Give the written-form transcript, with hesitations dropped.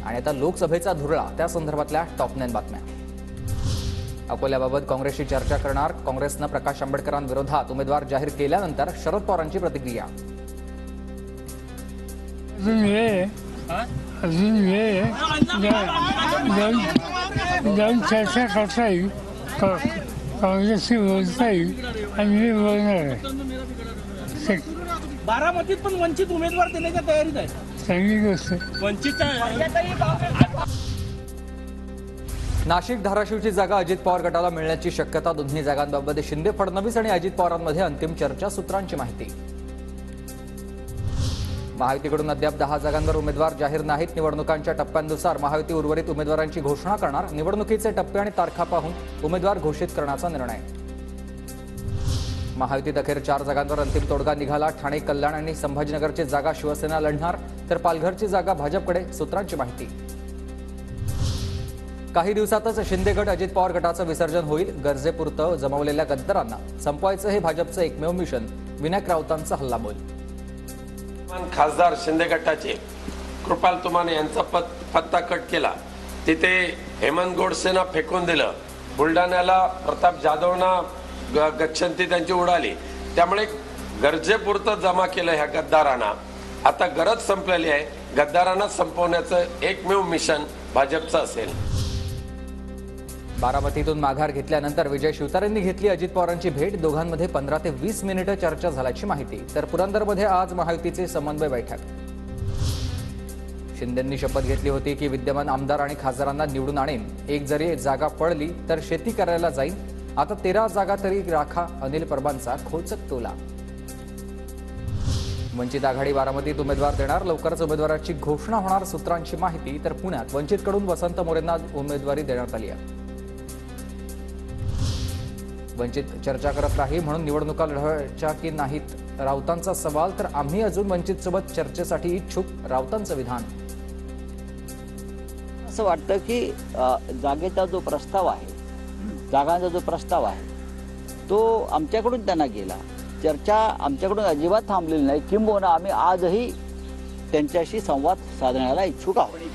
आणि आता लोकसभेचा धुरळा त्या संदर्भातल्या टॉप 9 बातम्या। अकोल्याबाबत काँग्रेसची चर्चा करणार, काँग्रेसनं प्रकाश आंबेडकरांविरोधात उमेदवार जाहीर केल्यानंतर शरद पवारांची प्रतिक्रिया। चर्चा करता येईल, काँग्रेसशी बोलता येईल आणि मी बोलणार आहे। बारामतीत पण वंचित उमेदवार देण्याच्या तयारीत आहे। चांगली गोष्ट। नाशिक धाराशिवची जागा अजित पवार गटाला मिळण्याची शक्यता। दोन्ही जागांबाबत शिंदे फडणवीस आणि अजित पवारांमध्ये अंतिम चर्चा, सूत्रांची माहिती। महायुतीकडून अद्याप 10 जागांवर उमेदवार जाहीर नाहीत। निवडणुकांच्या टप्प्यांनुसार महायुती उर्वरित उमेदवारांची घोषणा करणार। निवडणुकीचे टप्पे आणि तारखा पाहून उमेदवार घोषित करण्याचा निर्णय। महायुतीत अखेर 4 जागांवर अंतिम तोडगा निघाला। ठाणे, कल्याण आणि संभाजीनगरची जागा शिवसेना लढणार, तर पालघरची जागा भाजपकडे, सूत्रांची माहिती। काही दिवसातच शिंदे गट अजित पवार गटाचं विसर्जन होईल। गरजेपुरतं जमवलेल्या गद्दारांना संपवायचं हे भाजपचं एकमेव मिशन। विनायक राऊतांचा हल्लाबोल। खासदार शिंदे गटाचे कृपाल तुमाने यांचा पत्ता कट केला, तिथे हेमंत गोडसेंना फेकून दिलं, बुलढाण्याला प्रताप जाधवना गच्छंती त्यांची उडाली, त्यामुळे गरजेपुरतं जमा केलं ह्या गद्दारांना। आता गरज संपलेली आहे, गद्दारांना संपवण्याचं एकमेव मिशन भाजपचं असेल। बारामतीतून माघार घेतल्यानंतर विजय शिवतारेंनी घेतली अजित पवारांची भेट। दोघांमध्ये 15 ते 20 मिनिटं चर्चा झाल्याची माहिती। तर पुरंदरमध्ये आज महायुतीचे समन्वय बैठक। शिंदेंनी शपथ घेतली होती की विद्यमान आमदार आणि खासदारांना निवडून आणेन, एक जरी जागा पडली तर शेती करायला जाईन। आता 13 जागा तरी राखा, अनिल परबांचा खोचक टोला। वंचित आघाडी बारामतीत उमेदवार देणार, लवकरच उमेदवाराची घोषणा होणार, सूत्रांची माहिती। तर पुण्यात वंचितकडून वसंत मोरेंना उमेदवारी देण्यात आली आहे। वंचित चर्चा करत नाही म्हणून निवडणुका लढवायच्या की नाहीत, राऊतांचा सवाल। तर आम्ही अजून वंचितसोबत चर्चेसाठी इच्छुक, राऊतांचं विधान। असं वाटतं की जागेचा जो प्रस्ताव आहे, जागांचा जो प्रस्ताव आहे तो आमच्याकडून त्यांना गेला। चर्चा आमच्याकडून अजिबात थांबलेली नाही, किंबहुना आम्ही आजही त्यांच्याशी संवाद साधण्याला इच्छुक आहोत।